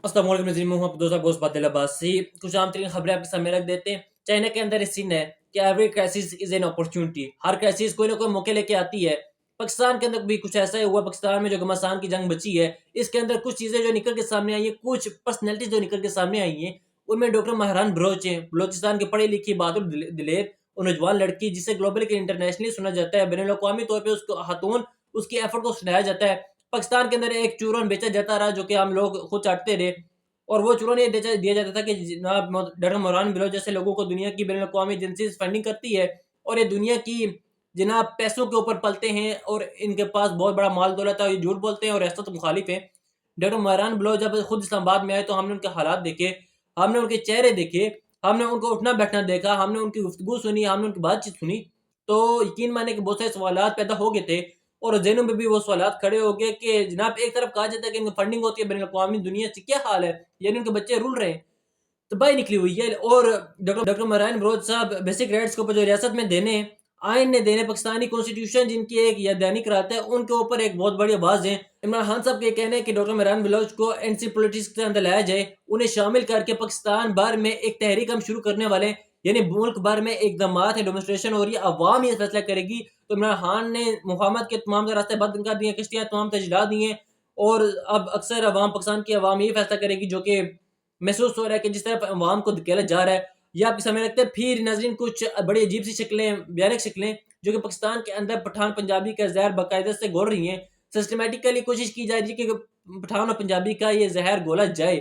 अस्सलाम वालेकुम नज़ीर मोहम्मद दोस्त बोस बादल अब्बासी कुछ आम तरीन खबरें आपके सामने रख देते हैं। चाइना के अंदर इस सीन है कि every crisis is an opportunity. Her crisis कोई ना कोई मौके लेके आती है। पाकिस्तान के अंदर भी कुछ ऐसा ही हुआ। पाकिस्तान में जो घमासान की जंग बची है, इसके अंदर कुछ चीज़ें जो निकल के सामने आई है, कुछ पर्सनैलिटीज जो निकल के सामने आई हैं, उनमें डॉक्टर महरान बलोच हैं, बलोचिस्तान की पढ़ी लिखी बहादुर दिलेर और नौजवान लड़की, जिसे ग्लोबली के इंटरनेशनली सुना जाता है, बैनुल अक़वामी तौर पर उसको खातून, उसकी एफर्ट को सुनाया जाता है। पाकिस्तान के अंदर एक चूरन बेचा जाता रहा जो कि हम लोग खुद चाटते रहे, और वो चूरन ये दिया जाता था कि जनाब डॉक्टर मौलाना बिलोच जैसे लोगों को दुनिया की बैनुल-अक़वामी एजेंसीज़ फंडिंग करती है और ये दुनिया की जनाब पैसों के ऊपर पलते हैं और इनके पास बहुत बड़ा माल-दौलत है और ये झूठ बोलते हैं और रियासत मुखालिफ हैं। डॉक्टर मौलाना बिलोच जब खुद इस्लामाबाद में आए तो हमने उनके हालात देखे, हमने उनके चेहरे देखे, हमने उनको उठना-बैठना देखा, हमने उनकी गुफ्तगू सुनी, हमने उनकी बातचीत सुनी, तो यकीन मानिए कि बहुत सारे सवालात पैदा हो गए थे और ज़हनों में भी वो सवालात खड़े हो गए कि जनाब एक तरफ कहा जाता है कि इनकी फंडिंग होती है बैनुल-अक़वामी दुनिया से, क्या हाल है? यानी उनके बच्चे रुल रहे हैं, तबाही निकली हुई है। और डॉक्टर डॉक्टर मरान बलोच साहब बेसिक राइट्स के ऊपर जो रियासत में देने हैं, आइन ने देने, पाकिस्तानी कॉन्स्टिट्यूशन जिनकी एक याददहानी कराता है, उनके ऊपर एक बहुत बड़ी आवाज़ है। इमरान खान साहब का ये कहना है कि डॉक्टर मरान बलोच को एनसी पॉलिटिक्स के अंदर लाया जाए, उन्हें शामिल करके पाकिस्तान भर में एक तहरीक हम शुरू करने वाले हैं, यानी मुल्क भर में इक़दामात है, डेमोन्स्ट्रेशन हो रही है, अवाम ये फैसला करेगी। तो इमरान खान ने मुफाहमत के तमाम रास्ते बंद कर दिए, किश्तियाँ तमाम तजला दी हैं और अब अक्सर अवाम, पाकिस्तान की अवाम ये फैसला करेगी जो कि महसूस हो रहा है कि जिस तरफ अवाम को धकेला जा रहा है। ये आपके सामने रखते हैं। फिर नाज़रीन कुछ बड़ी अजीब सी शक्लें, भयानक शक्लें जो कि पाकिस्तान के अंदर पठान पंजाबी का ज़हर बाकायदा से घोल रही हैं। सिस्टमैटिकली कोशिश की जा रही है कि पठान और पंजाबी का ये ज़हर घोला जाए।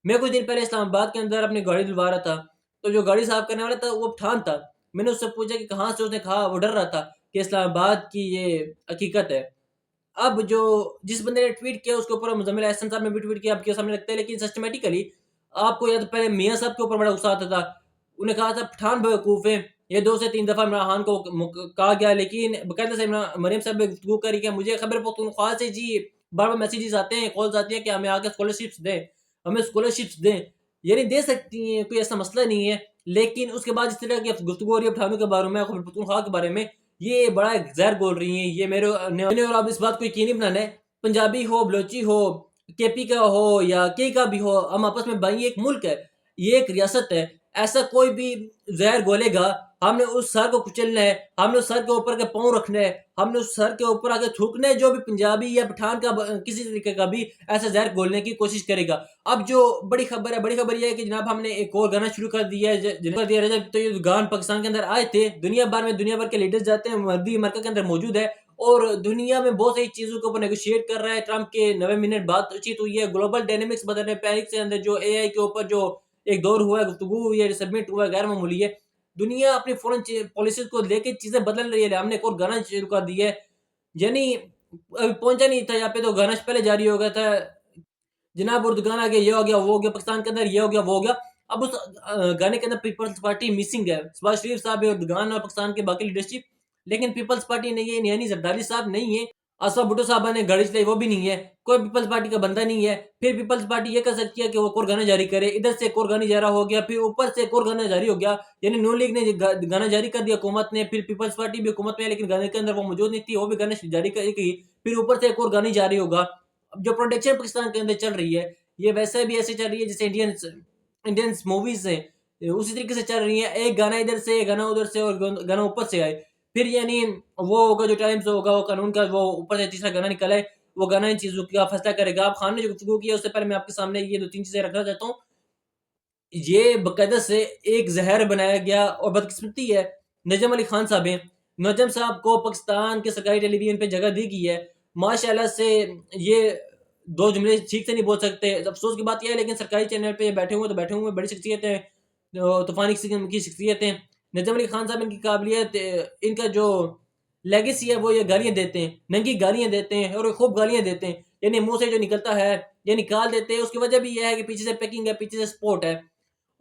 मैं कुछ दिन पहले इस्लामाबाद के अंदर अपनी गाड़ी धुलवा रहा था, तो जो गाड़ी साफ़ करने वाला था वो पठान था। मैंने उससे पूछा कि कहाँ से? उसने कहा, वो डर रहा था कि इस्लामाबाद की ये हकीकत है। अब जो जिस बंदे ने ट्वीट किया उसके ऊपर मुज़म्मिल अहसन साहब ने भी ट्वीट किया, आपके सामने रखते हैं, लेकिन सिस्टमैटिकली आपको या तो पहले मियाँ साहब के ऊपर बड़ा गुस्सा आता था। उन्हें कहा था पठान बेवकूफ़ हैं। ये 2 से 3 दफ़ा इमरान खान को कहा गया, लेकिन बाकायदा से मरीम साहब ने गुफ्तगू करी कि मुझे खैबर पख्तूनख्वा से जी बार-बार मैसेजेस आते हैं, कॉल्स आती हैं कि हमें आगे स्कॉलरशिप्स दें, हमें स्कॉलरशिप्स दें। यानी दे सकती हैं, कोई ऐसा मसला नहीं है। लेकिन उसके बाद इस तरह की गुफ्तगू हो रही है पठानों के बारे में, खैबर पख्तूनख्वा के बारे में, ये बड़ा एक ज़हर घोल रही हैं। ये मैंने और आप इस बात को यकीनी बनाना है, पंजाबी हो, बलोची हो, केपी का हो या के का भी हो, हम आपस में भाई, ये एक मुल्क है, ये एक रियासत है। ऐसा कोई भी ज़हर घोलेगा, हमने उस सर को कुचलना है, हमने उस सर के ऊपर के पाँव रखना है, हमने उस सर के ऊपर आके थूकना है जो भी पंजाबी या पठान का किसी तरीके का भी ऐसा ज़हर घोलने की कोशिश करेगा। अब जो बड़ी खबर ये है कि जनाब हमने एक और गाना शुरू कर दिया है, कर दिया रजब तैयब खान पाकिस्तान के अंदर आए थे। दुनिया भर के लीडर्स जाते हैं, मोदी अमेरिका के अंदर मौजूद है और दुनिया में बहुत सारी चीज़ों के ऊपर नेगोशिएट कर रहा है। ट्रंप के 90 मिनट बातचीत हुई है, ग्लोबल डायनामिक्स बदल रहे हैं, पेरिस के अंदर जो एआई के ऊपर जो एक दौर हुआ है, गुफ्तगू हुई है, सबमिट हुआ है, गैर मामूली है। दुनिया अपनी फ़ॉरेन पॉलिसीज़ को लेके चीज़ें बदल रही है। हमने एक और गाना शुरू कर दिया है, यानी अभी पहुँचा नहीं था यहाँ पे तो गाना पहले जारी हो गया था। जनाब उर्दूगान आ गया, ये हो गया, वो हो गया, पाकिस्तान के अंदर ये हो गया, वो हो गया। अब उस गाने के अंदर पीपल्स पार्टी मिसिंग है। शहबाज शरीफ साहब है, उर्दूगान और पाकिस्तान की बाकी लीडरशिप, लेकिन पीपल्स पार्टी नहीं है, यानी जरदारी साहब नहीं है, आसफ़ा भुट्टो साहबा ने गाड़ी चलाई, वो भी नहीं है, कोई पीपल्स पार्टी का बंदा नहीं है। फिर पीपल्स पार्टी ये कर सकती है कि वो एक और गाना जारी करे, इधर से एक और गाना जारी हो गया, फिर ऊपर से एक और गाना जारी हो गया, यानी नून लीग ने गाना जारी कर दिया हुकूमत ने, फिर पीपल्स पार्टी भी हुकूमत में है लेकिन गाने के अंदर वो मौजूद नहीं थी, वो भी गाना जारी करेगी, फिर ऊपर से एक और गाना जारी होगा। अब जो प्रोटेक्शन पाकिस्तान के अंदर चल रही है, ये वैसे भी ऐसे चल रही है जैसे इंडियंस मूवीज़ हैं, उसी तरीके से चल रही हैं। एक गाना इधर से, गाना उधर से और गाना ऊपर से आए। फिर यानी वो होगा जो टाइम्स होगा, वो कानून का, वो ऊपर से तीसरा गाना निकला है, वो गाना इन चीज़ों का फैसला करेगा। अब खान ने जो गुफ्तगू की है उससे पहले मैं आपके सामने ये 2-3 चीज़ें रखना चाहता हूँ। ये बाकायदा से एक ज़हर बनाया गया और बदकिस्मती है, नजम अली खान साहब हैं। नजम साहब को पाकिस्तान के सरकारी टेलीविज़न पे जगह दी गई है। माशाअल्लाह से ये 2 जुमले ठीक से नहीं बोल सकते। अफ़सोस की बात ये है, लेकिन सरकारी चैनल पे बैठे हुए तो बैठे हुए हैं, बड़ी शख्सियतें, तूफ़ानी किस्म की शख्सियतें। नजम अली खान साहब, इनकी काबिलियत, इनका जो लेगेसी है वो ये गालियाँ देते हैं, नंगी गालियाँ देते हैं और खूब गालियाँ देते हैं। यानी मुँह से जो निकलता है ये निकाल देते हैं। उसकी वजह भी ये है कि पीछे से पैकिंग है, पीछे से सपोर्ट है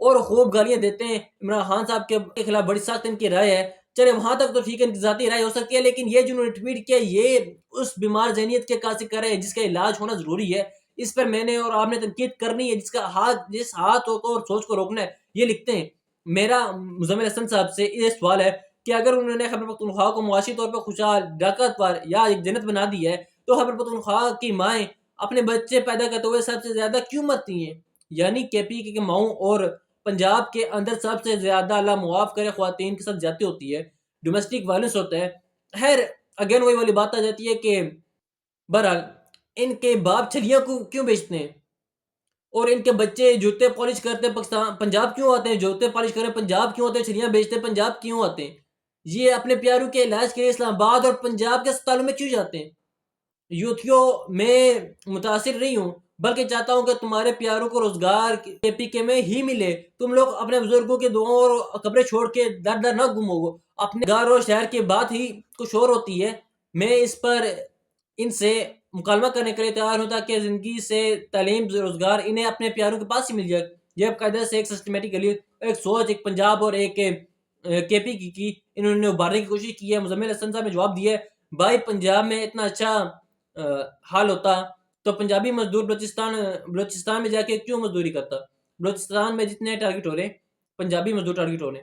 और खूब गालियाँ देते हैं। इमरान खान साहब के खिलाफ बड़ी सख्त इनकी राय है। चले वहाँ तक तो ठीक है, इनकी ज़ाती राय हो सकती है, लेकिन ये जिन्होंने ट्वीट किया, ये उस बीमार ज़हनियत के का ज़िक्र है जिसका इलाज होना ज़रूरी है। इस पर मैंने और आपने तनकीद करनी है, जिस हाथ को और सोच को रोकना है। ये लिखते हैं, मेरा मुज़म्मिल हसन साहब से ये सवाल है कि अगर उन्होंने खैबर पख्तूनख्वा को मुआशी तौर पर खुशहाल, ताकतवर या एक जन्नत बना दी है, तो खैबर पख्तूनख्वा की माएँ अपने बच्चे पैदा करते हुए सबसे ज्यादा क्यों मरती हैं? यानी केपी के माओ और पंजाब के अंदर सबसे ज्यादा, अल्लाह मुआफ करे, ख्वातीन के साथ ज्यादती होती है, डोमेस्टिक वायलेंस होता है। खैर, अगेन वही वाली बात आ जाती है कि बहरहाल इनके बाप छलियां को क्यों बेचते हैं और इनके बच्चे जूते पॉलिश करते पाकिस्तान पंजाब क्यों आते हैं, जूते पॉलिश करें पंजाब क्यों आते हैं, छलियां बेचते पंजाब क्यों आते हैं, ये अपने प्यारों के इलाज के लिए इस्लामाबाद और पंजाब के अस्पतालों में क्यों जाते हैं? यूथियों में मुतासिर नहीं हूँ, बल्कि चाहता हूँ कि तुम्हारे प्यारों को रोजगार केपीके में ही मिले। तुम लोग अपने बुजुर्गों के दुआओं और कब्रें छोड़ के दर दर न घूमो। अपने घर और शहर की बात ही कुछ और होती है। मैं इस पर इनसे मुकालमा करने के लिए तैयार हूँ ताकि जिंदगी से तालीम रोजगार इन्हें अपने प्यारों के पास ही मिल जाए। ये कायदे से एक सिस्टमेटिकली एक सोच, एक पंजाब और एक केपी की इन्होंने उभारने की कोशिश की है। मुजम्मिल हसन साहब ने जवाब दिया है, भाई पंजाब में इतना अच्छा हाल होता तो पंजाबी मजदूर बलोचिस्तान में जाके क्यों मजदूरी करता? बलोचिस्तान में जितने टारगेट हो रहे पंजाबी मजदूर टारगेट हो रहे,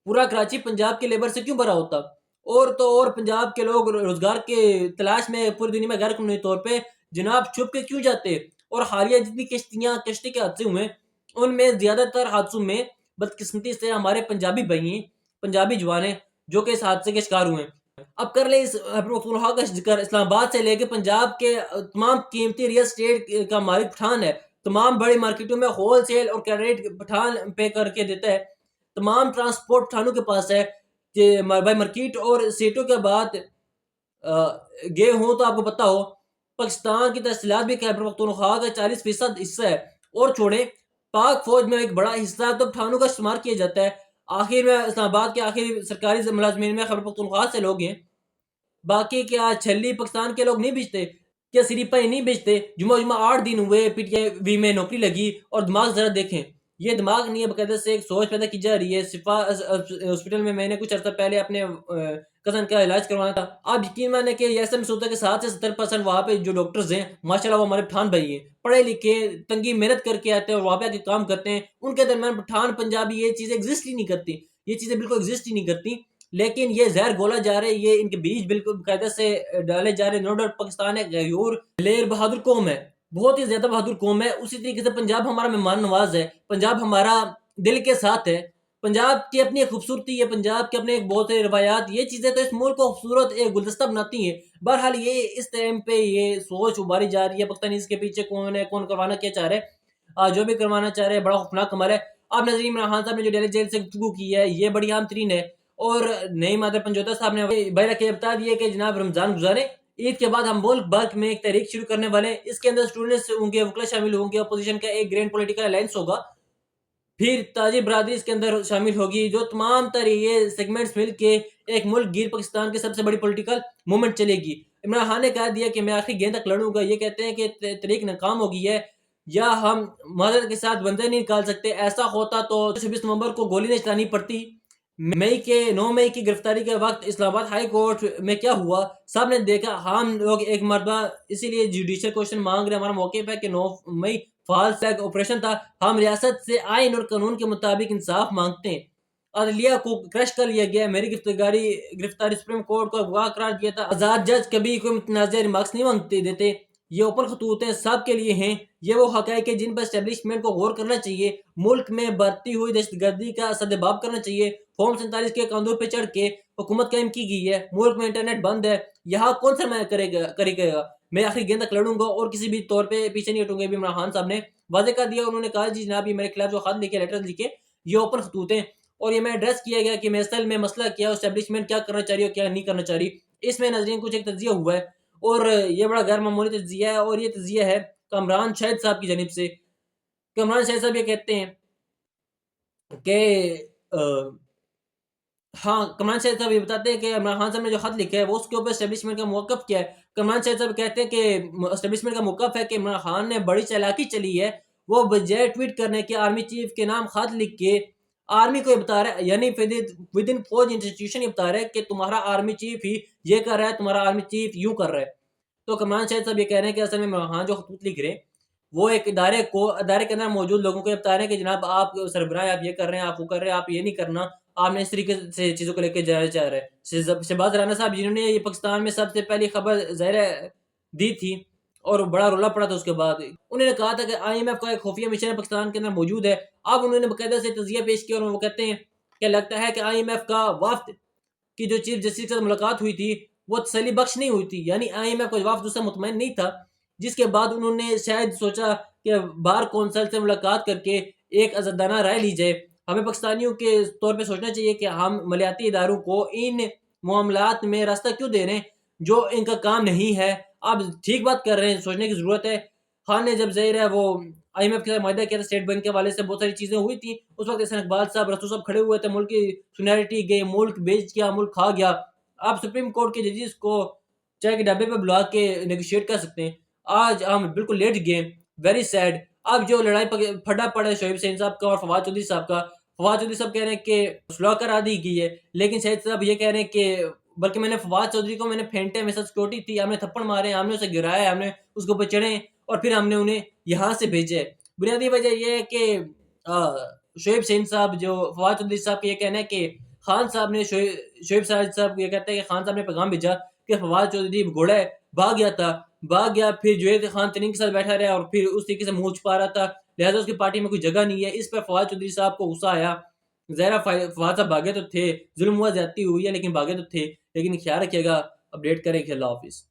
पूरा कराची पंजाब के लेबर से क्यों भरा होता? और तो और पंजाब के लोग रोजगार के तलाश में पूरी दुनिया में गैर कानूनी तौर पे जनाब छुप के क्यों जाते? और हालिया जितनी कश्ती के हादसे हुए उनमें ज्यादातर हादसों में बदकिस्मती से हमारे पंजाबी भाई हैं, पंजाबी जवान हैं जो कि इस हादसे के शिकार हुए। अब कर ले इस पख्तूनख्वा का जिक्र, इस्लामाबाद से लेके पंजाब के तमाम कीमती रियल एस्टेट का मालिक पठान है। तमाम बड़ी मार्केटों में होल सेल और क्रेडिट पठान पे करके देता है। तमाम ट्रांसपोर्ट पठानों के पास है कि भाई मार्केट और सीटों के बाद गए हों तो आपको पता हो पाकिस्तान की तहसीलात भी खैबर पख्तूनख्वा का 40% हिस्सा है। और छोड़े पाक फौज में एक बड़ा हिस्सा तो पठानों का इस्तेमाल किया जाता है। आखिर में इस्लामाबाद के आखिरी सरकारी मुलाजमीन में खैबर पख्तूनख्वा से लोग हैं। बाकी क्या छली पाकिस्तान के लोग नहीं बेचते? क्या सिरीपा नहीं बेचते? जुमा जुमा 8 दिन हुए पीटीआई में नौकरी लगी और दिमाग जरा देखें। ये दिमाग नहीं है, बकायदा से एक सोच पैदा की जा रही है। सिफा हॉस्पिटल में मैंने कुछ अर्सा पहले अपने कजन का इलाज करवाना था। आप यकीन माने कि ऐसा महसूस होता है कि 7 से 70% वहाँ पे जो डॉक्टर्स हैं माशाल्लाह वो हमारे पठान भाई हैं, पढ़े लिखे, तंगी मेहनत करके आते हैं और वहाँ पे आके काम करते हैं। उनके दरमियान पठान पंजाबी ये चीज़ें एग्जिस्ट ही नहीं करती, ये चीज़ें बिल्कुल एग्जिस्ट ही नहीं करती। लेकिन ये जहर घोला जा रहा है, ये इनके बीज बिल्कुल कायदे से डाले जा रहे हैं। नो डाउट पाकिस्तान एक गयूर दिलेर बहादुर कौम है, बहुत ही ज्यादा बहादुर कौम है। उसी तरीके से पंजाब हमारा मेहमान नवाज है, पंजाब हमारा दिल के साथ है। पंजाब की अपनी एक खूबसूरती है, पंजाब के अपने एक बहुत से रवायात, ये चीजें तो इस मुल्क को खूबसूरत एक गुलदस्ता बनाती हैं। बहरहाल ये इस टाइम पे ये सोच उभारी जा रही है, पता नहीं इसके पीछे कौन है, कौन करवाना क्या चाह रहे हैं। जो भी करवाना चाह रहे हैं बड़ा खौफनाक अमल है। अब नजरीन इमरान खान साहब ने जो दिल्ली जेल से गुफ्तगू की है ये बड़ी आम तरीन है। और नई मादर पंजोता साहब ने बैरा के बता दिया कि जनाब रमजान गुजारे, ईद के बाद हम मुल्क भर में एक तहरीक शुरू करने वाले हैं। इसके अंदर स्टूडेंट्स होंगे, वकला शामिल होंगे, अपोजिशन का एक ग्रैंड पॉलिटिकल अलायंस होगा, फिर ताजी बरादरी इसके अंदर शामिल होगी, जो तमाम तरह ये सेगमेंट्स मिल के एक मुल्क गिर पाकिस्तान की सबसे बड़ी पॉलिटिकल मूवमेंट चलेगी। इमरान खान ने कह दिया कि मैं आखिरी गेंद तक लड़ूंगा। ये कहते हैं कि तहरीक नाकाम हो गई है या हम मदद के साथ बंदे नहीं निकाल सकते। ऐसा होता तो 26 नवंबर को गोली नहीं चलानी पड़ती। 9 मई की गिरफ्तारी के वक्त इस्लामाबाद हाई कोर्ट में क्या हुआ सब ने देखा। हम लोग एक मरतबा इसीलिए जुडिशियल क्वेश्चन मांग रहे, हमारा मौक़िफ़ है कि 9 मई फॉल्स फ्लैग ऑपरेशन था। हम रियासत से आइन और कानून के मुताबिक इंसाफ मांगते हैं। अदलिया को क्रश कर लिया गया। मेरी गिरफ्तारी सुप्रीम कोर्ट को अगवा करार दिया था। आजाद जज कभी कोई मुतनाज़ रिमार्क्स नहीं मांगते देते। ये ओपन खतूत हैं, सब के लिए हैं। ये वो हक़ाइक़ है जिन पर एस्टेब्लिशमेंट को गौर करना चाहिए। मुल्क में बढ़ती हुई दहशतगर्दी का सद्देबाब करना चाहिए। फॉर्म 47 के कानून पे चढ़ के हुकूमत कायम की गई है। मुल्क में इंटरनेट बंद है, यहाँ कौन सरमाया करेगा? मैं आखिरी गेंद तक लड़ूंगा और किसी भी तौर पे पीछे नहीं हटूंगा। इमरान खान साहब ने वाजे कर दिया। उन्होंने कहा जी जनाब ये मेरे खिलाफ जो खत लिखे, लेटर लिखे, ये ओपन खतूत हैं और ये मैं एड्रेस किया गया कि मैं असल में मसला क्या, एस्टेब्लिशमेंट क्या करना चाह रही है, क्या नहीं करना चाह रही। इसमें नजरीन कुछ एक तजिया हुआ है और ये बड़ा गैर मामूली तजिया है। और ये तजिया है कमरान शाहिद साहब की जानिब से। कमरान शाहिद साहब ये कहते हैं कि हाँ, कमरान शाहिद साहब ये बताते हैं कि इमरान खान साहब ने जो खत लिखा है वो उसके ऊपर एस्टेब्लिशमेंट का मौक़िफ़ क्या है। कमरान शाहिद साहब कहते हैं कि एस्टेब्लिशमेंट का मौक़िफ़ है कि इमरान खान ने बड़ी चालाकी चली है। वो बजाय ट्वीट करने के आर्मी चीफ के नाम खत लिख के आर्मी को ये बता रहा है, यानी विद इन फौज इंस्टीट्यूशन ये बता रहा है कि तुम्हारा आर्मी चीफ ही ये कर रहा है, तुम्हारा आर्मी चीफ यूँ कर रहा है। तो कमरान शाहिद साहब ये कह रहे हैं कि असल में इमरान खान जो खतूत लिख रहे हैं वो एक इदारे के अंदर मौजूद लोगों को ये बता रहे हैं कि जनाब आप सरबराह, आप ये कर रहे हैं, आप वो कर रहे हैं, आप ये नहीं करना। आपने इस तरीके से चीज़ों को लेके जाना चाह रहे हैं। शहबाज राना साहब जिन्होंने ये पाकिस्तान में सबसे पहली खबर ज़ाहिर है दी थी और बड़ा रोला पड़ा था उसके बाद। उन्होंने कहा था कि आईएमएफ का एक खुफिया मिशन पाकिस्तान के अंदर मौजूद है। अब उन्होंने बाकायदा से तजिया पेश किया और वो कहते हैं कि लगता है कि आईएमएफ का वफ्द की जो चीफ जस्टिस के साथ मुलाकात हुई थी वो तसली बख्श नहीं हुई थी, यानी आईएमएफ का वफ्द उससे मुतमईन नहीं था। जिसके बाद उन्होंने शायद सोचा कि बार कौंसल से मुलाकात करके एक आज़ादाना राय ली जाए। हमें पाकिस्तानियों के तौर पे सोचना चाहिए कि हम मलियाती इदारों को इन मामलात में रास्ता क्यों दे रहे हैं जो इनका काम नहीं है। आप ठीक बात कर रहे हैं, सोचने की ज़रूरत है। खान ने जब ज़ाहिर है वो आईएमएफ के साथ मुआहदा किया था, स्टेट बैंक के हवाले से बहुत सारी चीज़ें हुई थी। उस वक़्त एहसन इकबाल साहब, रसूल साहब खड़े हुए थे, मुल्क की सुनहरिटी गई, मुल्क बेच गया, मुल्क खा गया। आप सुप्रीम कोर्ट के जजेस को चाय के ढाबे पे बुला के नेगोशिएट कर सकते हैं। आज हम बिल्कुल लेट गए, वेरी सैड। अब जो लड़ाई फटा पड़ा है शोएब हुसैन साहब का और फवाद चौधरी साहब का, फवाद चौधरी साहब कह रहे हैं कि सुलह करा दी गई है, लेकिन शाहिद साहब ये कह रहे हैं कि बल्कि मैंने फवाद चौधरी को मैंने फेंटे, मेरे साथ सिक्योरिटी थी, हमने थप्पड़ मारे, हमने उसे गिराया, हमने उसके ऊपर चढ़े और फिर हमने उन्हें यहाँ से भेजा है। बुनियादी वजह ये है कि शोएब हुसैन साहब, जो फवाद चौधरी साहब का ये कहना है कि खान साहब ने शोएब साहब ये कहते हैं कि खान साहब ने पैगाम भेजा कि फवाद चौधरी घोड़ा है, भाग गया था, भाग गया, फिर जुनैद खान तरीन के साथ बैठा रहा और फिर उस तरीके से मुँह छुपा रहा था, लिहाजा उसकी पार्टी में कोई जगह नहीं है। इस पर फवाद चौधरी साहब को गुस्सा आया। ज़ाहिर है फवाद साहब भागे तो थे, जुल्म हुआ, ज्यादती हुई है, लेकिन भागे तो थे। लेकिन ख्याल रखिएगा, अपडेट करें। अल्लाह हाफिज़।